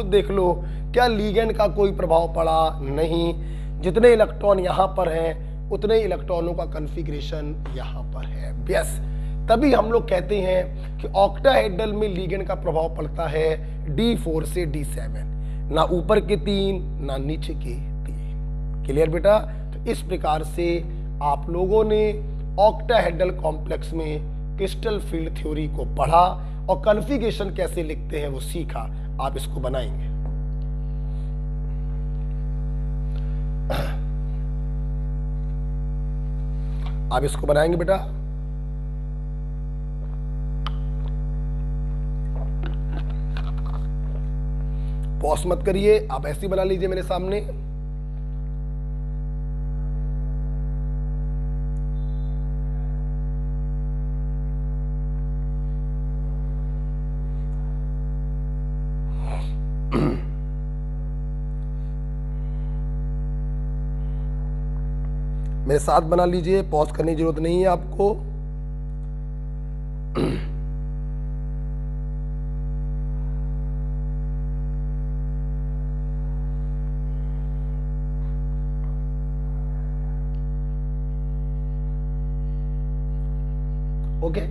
देख लो, क्या लिगेंड का कोई प्रभाव पड़ा? नहीं। जितने इलेक्ट्रॉन यहां पर हैं उतने इलेक्ट्रॉनों का कॉन्फ़िगरेशन यहां पर है। यस, तभी हम लोग कहते हैं कि ऑक्टाहेड्रल में लिगेंड का प्रभाव पड़ता है D4 से D7, ना ऊपर के 3 ना नीचे के 3। क्लियर बेटा? तो इस प्रकार से आप लोगों ने ऑक्टाहेड्रल कॉम्प्लेक्स में क्रिस्टल फील्ड थ्योरी को पढ़ा और कॉन्फ़िगरेशन कैसे लिखते हैं वो सीखा। आप इसको बनाएंगे। आप इसको बनाएंगे बेटा। पॉज मत करिए, आप ऐसे ही बना लीजिए मेरे सामने। मेरे साथ बना लीजिए, पॉज करने की जरूरत नहीं है आपको। ओके,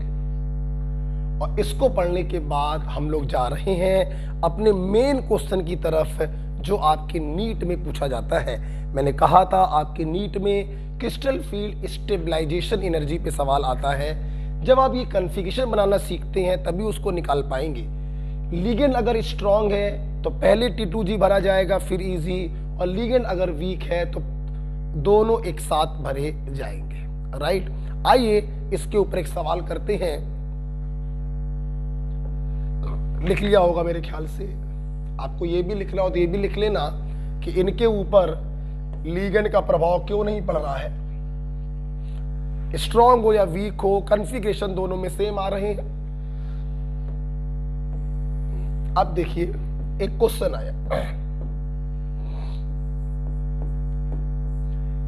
और इसको पढ़ने के बाद हम लोग जा रहे हैं अपने मेन क्वेश्चन की तरफ, जो आपके नीट में पूछा जाता है। मैंने कहा था आपके नीट में क्रिस्टल फील्ड स्टेबलाइजेशन एनर्जी पे सवाल आता है। जब आप ये कॉन्फ़िगरेशन बनाना सीखते हैं तभी उसको निकाल पाएंगे। लिगेंड अगर स्ट्रांग है तो पहले T2G भरा जाएगा फिर इजी, और लिगेंड अगर वीक है तो दोनों एक साथ भरे जाएंगे। राइट, आइए इसके ऊपर एक सवाल करते हैं। लिख लिया होगा मेरे ख्याल से, आपको ये भी लिखना हो तो ये भी लिख लेना कि इनके ऊपर लिगेंड का प्रभाव क्यों नहीं पड़ रहा है। स्ट्रांग हो या वीक हो, कॉन्फ़िगरेशन दोनों में सेम आ रहे हैं। अब देखिए एक क्वेश्चन आया,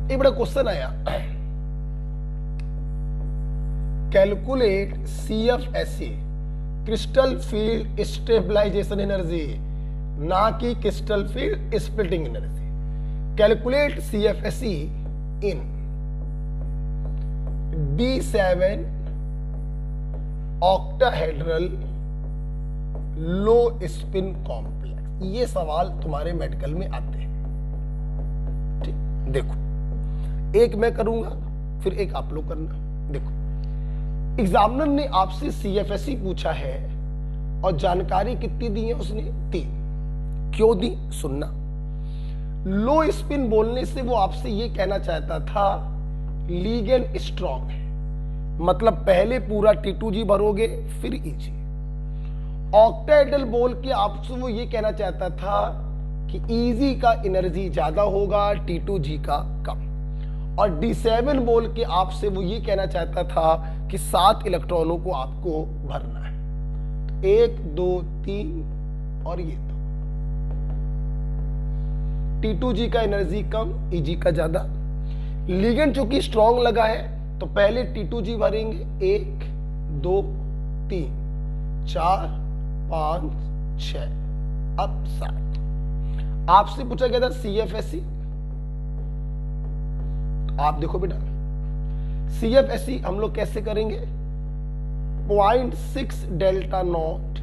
एक बड़ा क्वेश्चन आया, calculate CFSE crystal field stabilization energy, ना कि crystal field splitting energy. Calculate CFSE in D7 octahedral low spin complex. ये सवाल तुम्हारे मेडिकल में आते हैं। ठीक, देखो एक मैं करूंगा फिर एक आप लोग करना। देखो, एग्जामिनर ने आपसे CFSE पूछा है और जानकारी कितनी दी है उसने? 3। क्यों दी? सुनना। लो स्पिन बोलने से वो आपसे ये कहना चाहता था लिगेंड स्ट्रांग है, मतलब पहले पूरा T2G भरोगे फिर इजी। ऑक्टाहेड्रल बोल के आपसे वो ये कहना चाहता था कि इजी का एनर्जी ज्यादा होगा, T2G का कम। और D7 बोल के आपसे वो ये कहना चाहता था कि 7 इलेक्ट्रॉनों को आपको भरना है, 1 2 3 और ये 2। T2G का एनर्जी कम, Eg का ज्यादा। लिगेंड चूंकि स्ट्रॉन्ग लगा है तो पहले T2G भरेंगे, 1 2 3 4 5 6 अब 7। आपसे पूछा गया था CFSE। आप देखो बेटा, CFSE हम लोग कैसे करेंगे? 0.6 डेल्टा नॉट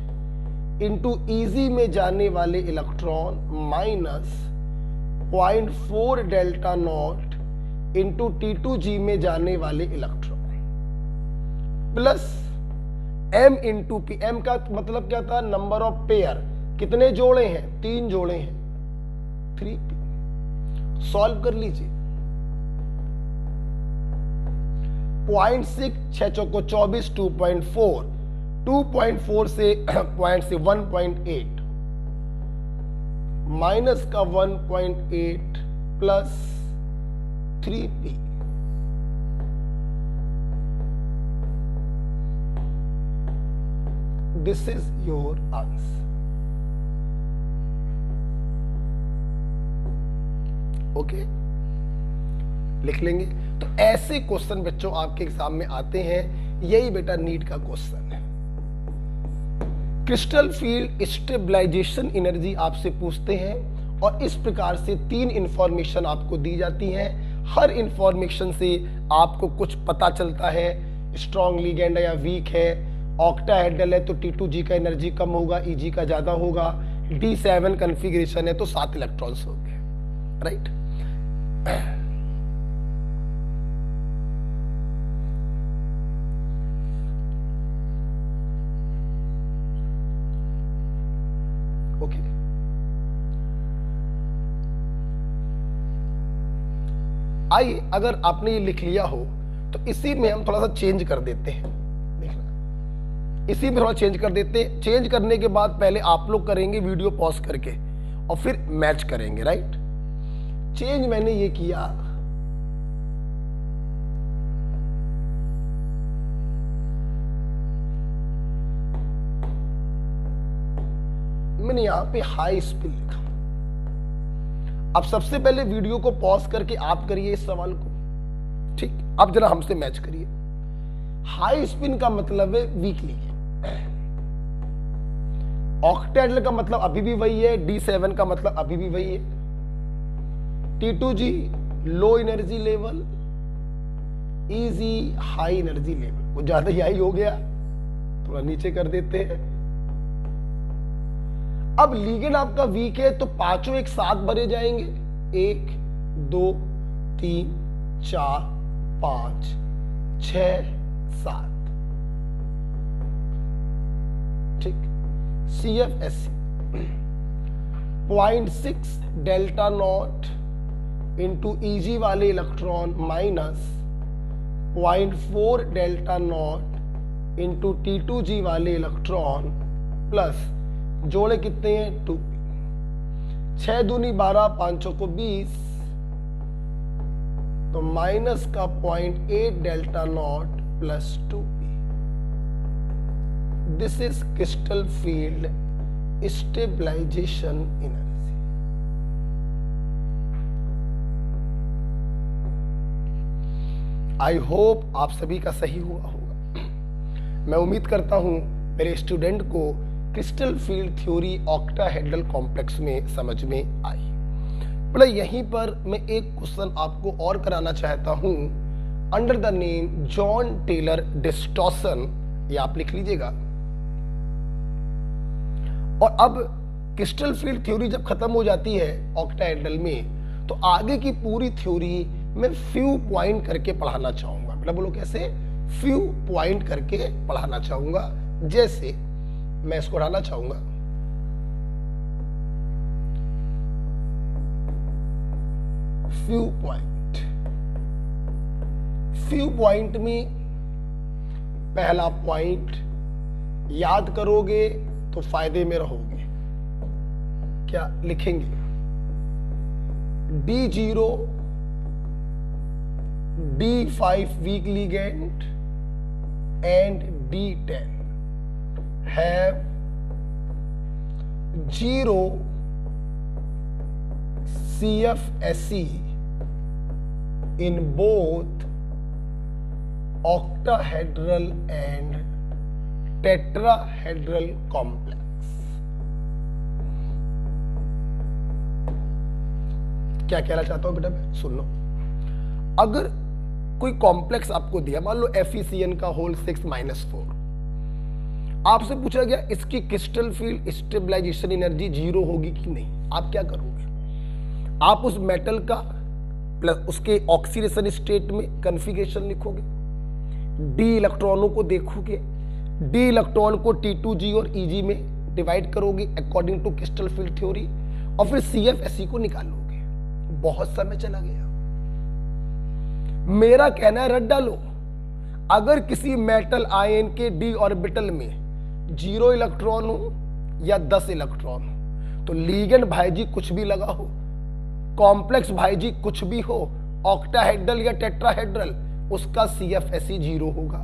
इंटू इजी में जाने वाले electron minus 0.4 delta not into T2G में जाने वाले electron plus M into P। M का मतलब क्या था? Number of pair. कितने जोड़े हैं? 3 जोड़े हैं, 3P। सॉल्व कर लीजिए। 0.6 6 चौको 24, 2.4 2.4 से पॉइंट से 1.8 माइनस का 1.8 plus 3P। This is your answer. Okay, लिख लेंगे। तो ऐसे क्वेश्चन बच्चों आपके एग्जाम में आते हैं। यही बेटा नीट का क्वेश्चन है। क्रिस्टल फील्ड स्टेबलाइजेशन एनर्जी आपसे पूछते हैं और इस प्रकार से 3 इंफॉर्मेशन आपको दी जाती हैं। हर इंफॉर्मेशन से आपको कुछ पता चलता है, स्ट्रॉन्ग लिगेंड है या वीक है, ऑक्टाहेड्रल है तो T2G का एनर्जी कम होगा, EG का ज्यादा होगा, D7 कॉन्फ़िगरेशन है तो 7 इलेक्ट्रॉन्स हो गए, राइट। ओके, आइए अगर आपने ये लिख लिया हो तो इसी में हम थोड़ा सा चेंज कर देते हैं। देखना, इसी में थोड़ा चेंज कर देते हैं। चेंज करने के बाद पहले आप लोग करेंगे वीडियो पॉज करके और फिर मैच करेंगे, राइट। चेंज मैंने ये किया, मैंने यहां पे हाई स्पिन लिखा। अब सबसे पहले वीडियो को पॉज करके आप करिए इस सवाल को, ठीक। अब जरा हमसे मैच करिए। हाई स्पिन का मतलब है वीकली, ऑक्टेहेड्रल का मतलब अभी भी वही है, D7 का मतलब अभी भी वही है, T2G low energy level, EG high energy level. वो ज्यादा ही हाई हो गया, थोड़ा नीचे कर देते हैं। अब लिगेंड आपका वीक है तो पांचों एक साथ भरे जाएंगे, 1 2 3 4 5 6 7, ठीक। CFSE 0.6 delta not into EG वाले electron minus 0.4 delta not into T2G वाले इलेक्ट्रॉन प्लस जोड़े कितने हैं 2, 6 दूनी 12, 5 को 20, तो माइनस का 0.8 delta naught plus 2p। This is crystal field stabilization energy. I hope आप सभी का सही हुआ होगा। मैं उम्मीद करता हूं मेरे स्टूडेंट को crystal field theory octahedral complex में समझ में आई। मतलब यहीं पर मैं एक क्वेश्चन आपको और कराना चाहता हूं, under the name Jahn Teller distortion, ये आप लिख लीजिएगा। और अब क्रिस्टल फील्ड थ्योरी जब खत्म हो जाती है ऑक्टाहेड्रल में, तो आगे की पूरी थ्योरी मैं फ्यू पॉइंट करके पढ़ाना चाहूंगा। मतलब बोलो कैसे, फ्यू पॉइंट करके पढ़ाना चाहूंगा। जैसे मैं इसको उड़ाना चाहूंगा, फ्यू पॉइंट। फ्यू पॉइंट में पहला पॉइंट याद करोगे तो फायदे में रहोगे। क्या लिखेंगे, D0 D5 week ligand and D10 have 0 CFSE in both octahedral and tetrahedral complex। क्या कहना चाहता हूं बेटा मैं, सुन लो। अगर कोई कॉम्प्लेक्स आपको दिया, मान लो FeCN का होल 6-4, आपसे पूछा गया इसकी क्रिस्टल फील्ड स्टेबलाइजेशन एनर्जी 0 होगी कि नहीं, आप क्या करोगे? आप उस मेटल का प्लस उसके ऑक्सीडेशन स्टेट में कॉन्फ़िगरेशन लिखोगे, डी इलेक्ट्रॉनों को देखोगे, डी इलेक्ट्रॉन को T2G और EG में डिवाइड करोगे according to crystal field theory, और फिर CFSE को निकालोगे। बहुत समय चला गया। मेरा कहना है रट डालो। अगर किसी मेटल आयन के डी ऑर्बिटल में 0 इलेक्ट्रॉन हो या 10 इलेक्ट्रॉन हो, तो लिगेंड भाई जी कुछ भी लगा हो, कॉम्प्लेक्स भाई जी कुछ भी हो, ऑक्टाहेड्रल या टेट्राहेड्रल, उसका CFSE 0 होगा।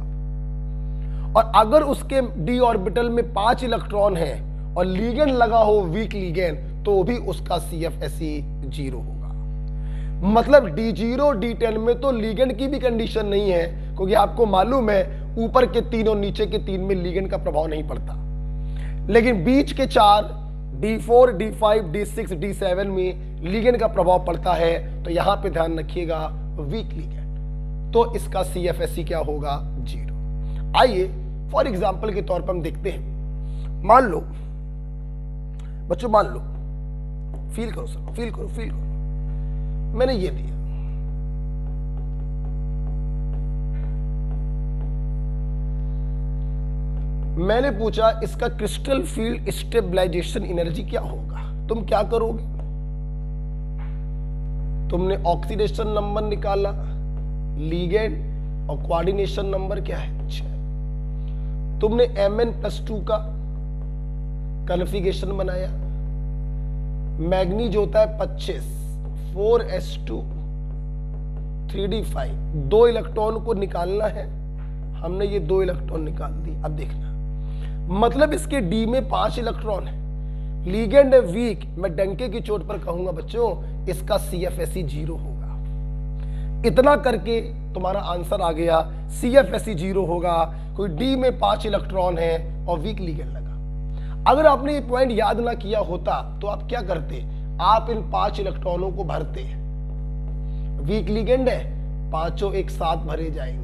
और अगर उसके डी ऑर्बिटल में 5 इलेक्ट्रॉन है और लिगेंड लगा हो वीक लिगेंड, तो भी उसका CFSE 0 होगा। मतलब D0 D10 में तो लिगेंड की भी कंडीशन नहीं है, क्योंकि आपको मालूम है ऊपर के 3 और नीचे के 3 में लिगेंड का प्रभाव नहीं पड़ता। लेकिन बीच के 4 D4, D5, D6, D7 में लिगेंड का प्रभाव पड़ता है, तो यहां पे ध्यान रखिएगा वीक लिगेंड, तो इसका CFSE क्या होगा? 0। आइए फॉर एग्जाम्पल के तौर पर हम देखते हैं। मान लो बच्चों, मान लो, फील करो सर, फील करो, फील करो, मैंने ये दिया, मैंने पूछा इसका क्रिस्टल फील्ड स्टेबलाइजेशन एनर्जी क्या होगा। तुम क्या करोगे? तुमने ऑक्सीडेशन नंबर निकाला, लिगेंड और कोऑर्डिनेशन नंबर क्या है? 6। तुमने Mn+2 का कन्फिगरेशन बनाया, मैग्नीज होता है 25, 4s2 3d5, 2 इलेक्ट्रॉन को निकालना है, हमने ये 2 इलेक्ट्रॉन निकाल दी। अब देखना, मतलब इसके डी में 5 इलेक्ट्रॉन है, लिगेंड है वीक, मैं डंके की चोट पर कहूंगा बच्चों इसका CFSE 0 होगा। इतना करके तुम्हारा आंसर आ गया, CFSE 0 होगा, कोई डी में 5 इलेक्ट्रॉन है और वीक लिगेंड लगा। अगर आपने ये पॉइंट याद ना किया होता तो आप क्या करते? आप इन 5 इलेक्ट्रॉनों को भरते, वीक लिगेंड है, पांचों एक साथ भरे जाएंगे।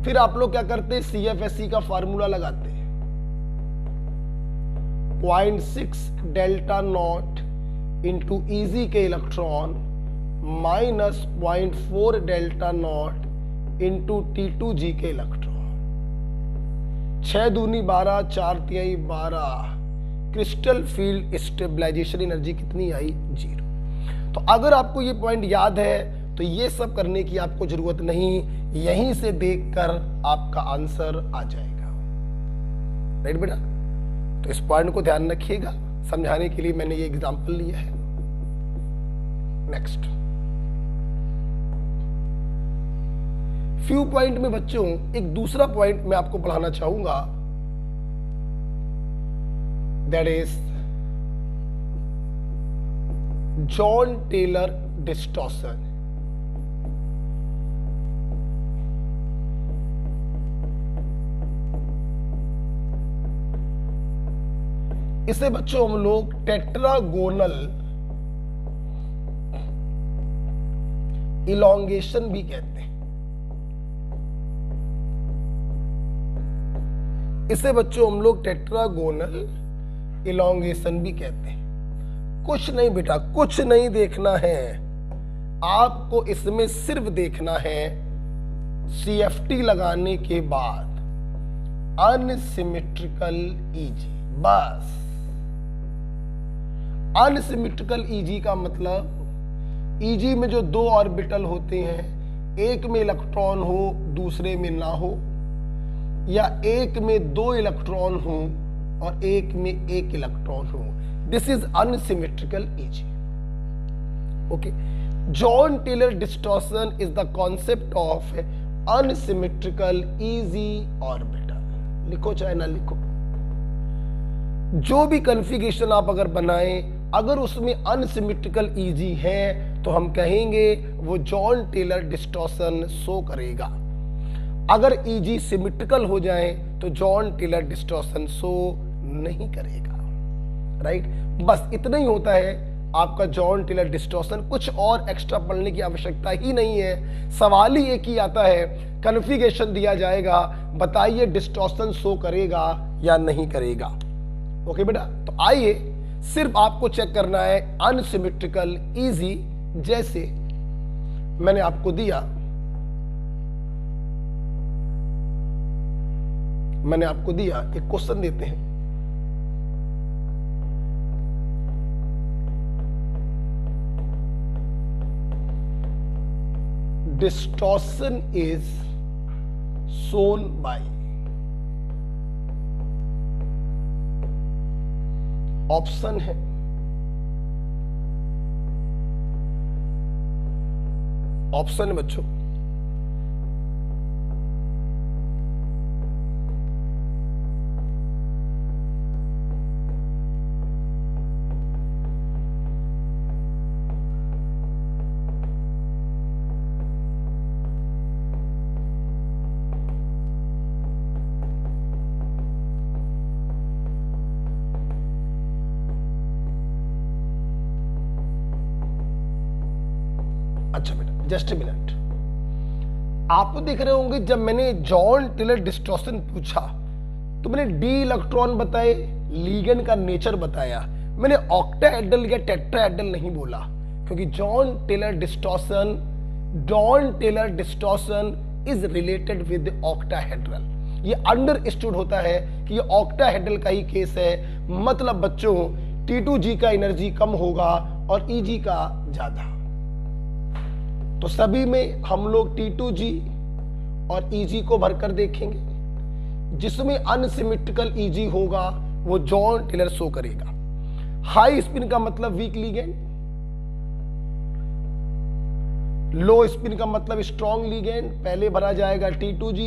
फिर आप लोग क्या करते? CFSE का फार्मूला लगाते, 0.6 डेल्टा नॉट इंटू EG के electron minus 0.4 delta not into T2G के इलेक्ट्रॉन। 6 दूनी 12, 4 तिहाई 12, क्रिस्टल फील्ड स्टेबलाइजेशन एनर्जी कितनी आई? 0। तो अगर आपको ये पॉइंट याद है तो ये सब करने की आपको जरूरत नहीं, यहीं से देखकर आपका आंसर आ जाएगा। राइट बेटा? तो इस पॉइंट को ध्यान रखिएगा, समझाने के लिए मैंने ये एग्जांपल लिया है। नेक्स्ट फ्यू पॉइंट में बच्चों एक दूसरा पॉइंट मैं आपको पढ़ाना चाहूंगा, that is Jahn Teller distortion. इसे बच्चों हम लोग टेट्रागोनल इलॉन्गेशन भी कहते हैं। इसे बच्चों हम लोग टेट्रागोनल इलॉन्गेशन भी कहते हैं। कुछ नहीं बेटा, कुछ नहीं देखना है आपको, इसमें सिर्फ देखना है CFT लगाने के बाद अनसिमेट्रिकल EG, बस। अनसिमेट्रिकल EG का मतलब EG में जो 2 ऑर्बिटल होते हैं, एक में इलेक्ट्रॉन हो दूसरे में ना हो, या एक में 2 इलेक्ट्रॉन हो और एक में 1 इलेक्ट्रॉन हो, this is unsymmetrical EG। Okay, Jahn Teller distortion is the concept of unsymmetrical EG orbital. लिखो चाहे ना लिखो, जो भी कन्फिगरेशन आप अगर बनाएं, अगर उसमें अनसिमेट्रिकल EG है तो हम कहेंगे वो जॉन टेलर डिस्टॉर्शन शो करेगा। अगर EG सिमेट्रिकल हो जाए तो जॉन टेलर डिस्टॉर्शन शो नहीं करेगा। राइट? बस इतना ही होता है आपका जॉन टेलर डिस्टॉर्शन, कुछ और एक्स्ट्रा पढ़ने की आवश्यकता ही नहीं है। सवाल ही एक ही आता है, कन्फिगरेशन दिया जाएगा, बताइए डिस्टॉर्शन शो करेगा या नहीं करेगा। ओके बेटा, तो आइए सिर्फ आपको चेक करना है अनसिमेट्रिकल EG। जैसे मैंने आपको दिया, एक क्वेश्चन देते हैं, distortion is shown by, option है ऑप्शन है बच्चों, अच्छा बेटा जस्ट ए मिनट, आप तो देख रहे होंगे जब मैंने जॉन टेलर डिस्टॉर्शन पूछा तो मैंने डी इलेक्ट्रॉन बताए, लिगेंड का नेचर बताया, मैंने ऑक्टाहेड्रल या टेट्राहेड्रल नहीं बोला, क्योंकि Jahn Teller distortion is related with octahedral. ये अंडरस्टूड होता है कि ये ऑक्टाहेड्रल का ही केस है, मतलब बच्चों T2G का एनर्जी कम होगा और EG का ज्यादा। तो सभी में हम लोग T2G और EG को भरकर देखेंगे, जिसमें अनसिमेट्रिकल EG होगा वो जॉन टेलर शो करेगा। हाई स्पिन का मतलब वीक लिगेंड, लो स्पिन का मतलब स्ट्रॉन्ग लिगेंड। पहले भरा जाएगा T2G,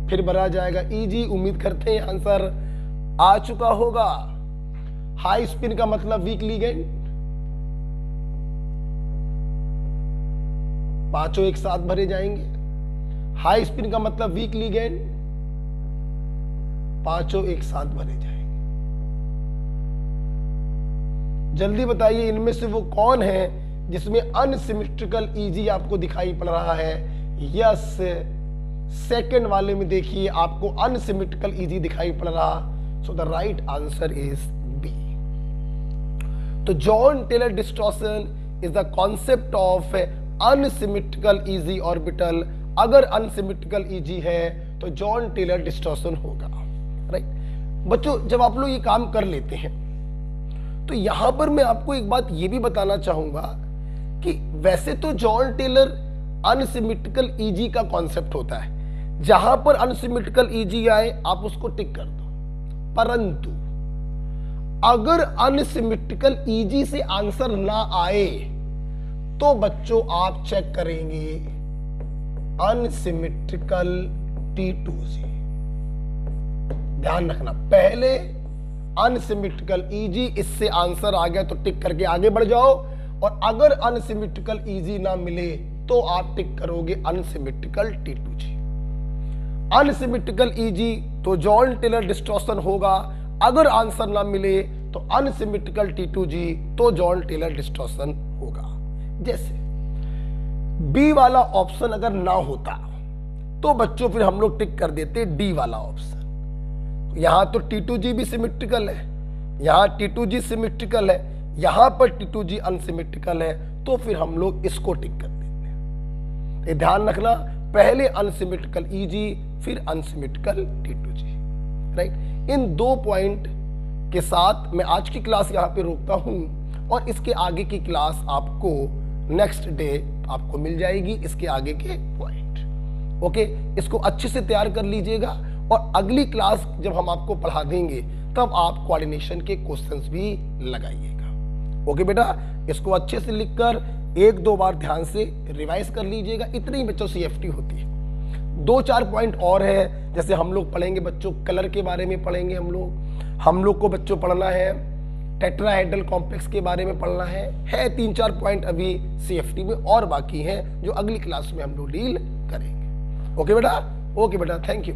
फिर भरा जाएगा EG। उम्मीद करते हैं आंसर आ चुका होगा। हाई स्पिन का मतलब वीक लिगेंड, पांचों एक साथ भरे जाएंगे। हाई स्पिन का मतलब वीक लिगेंड, पांचों एक साथ भरे जाएंगे। जल्दी बताइए इनमें से वो कौन है जिसमें अनसिमेट्रिकल EG आपको दिखाई पड़ रहा है? यस, सेकंड वाले में देखिए आपको अनसिमेट्रिकल EG दिखाई पड़ रहा। So the right answer is B. तो Jahn Teller distortion is the concept of unsymmetrical EG orbital. अगर अनसिमेट्रिकल EG है तो जॉन टेलर डिस्टॉर्शन होगा, राइट। बच्चों जब आप लोग ये काम कर लेते हैं तो यहां पर मैं आपको एक बात ये भी बताना चाहूंगा कि वैसे तो जॉन टेलर अनसिमेट्रिकल EG का कॉन्सेप्ट होता है, जहां पर अनसिमेट्रिकल EG आए आप उसको टिक कर दो। परंतु अगर अनसिमेट्रिकल EG से आंसर ना आए तो बच्चों आप चेक करेंगे अनसिमेट्रिकल T2G। ध्यान रखना, पहले अनसिमेट्रिकल EG, इससे आंसर आ गया तो टिक करके आगे बढ़ जाओ, और अगर अनसिमेट्रिकल EG ना मिले तो आप टिक करोगे अनसिमेट्रिकल T2G। अनसिमेट्रिकल EG तो जॉन टेलर डिस्टॉर्शन होगा, अगर आंसर ना मिले तो अनसिमेट्रिकल T2G तो जॉन टेलर डिस्टॉर्शन होगा। जैसे बी वाला ऑप्शन अगर ना होता तो बच्चों फिर हम लोग टिक कर देते डी वाला ऑप्शन। यहां तो T2G भी सिमेट्रिकल है, यहां T2G सिमेट्रिकल है, यहां पर T2G अनसिमेट्रिकल है, तो फिर हम लोग इसको टिक कर देते हैं। ये ध्यान रखना, पहले अनसिमेट्रिकल EG फिर अनसिमेट्रिकल T2G, राइट। इन 2 पॉइंट के साथ मैं आज की क्लास यहां पे रोकता हूं, और इसके आगे की क्लास आपको नेक्स्ट डे आपको मिल जाएगी, इसके आगे के पॉइंट। ओके, इसको अच्छे से तैयार कर लीजिएगा, और अगली क्लास जब हम आपको पढ़ा देंगे तब आप कोऑर्डिनेशन के क्वेश्चंस भी लगाइएगा। ओके बेटा, इसको अच्छे से लिखकर 1-2 बार ध्यान से रिवाइज कर लीजिएगा। इतनी बच्चों CFT होती है। 2-4 पॉइंट और है, जैसे हम लोग पढ़ेंगे बच्चों कलर के बारे में पढ़ेंगे हम लोग को बच्चों पढ़ना है टेट्राहेड्रल कॉम्प्लेक्स के बारे में पढ़ना है 3-4 पॉइंट अभी CFT में और बाकी हैं जो अगली क्लास में हम लोग डील करेंगे। ओके बेटा, थैंक यू।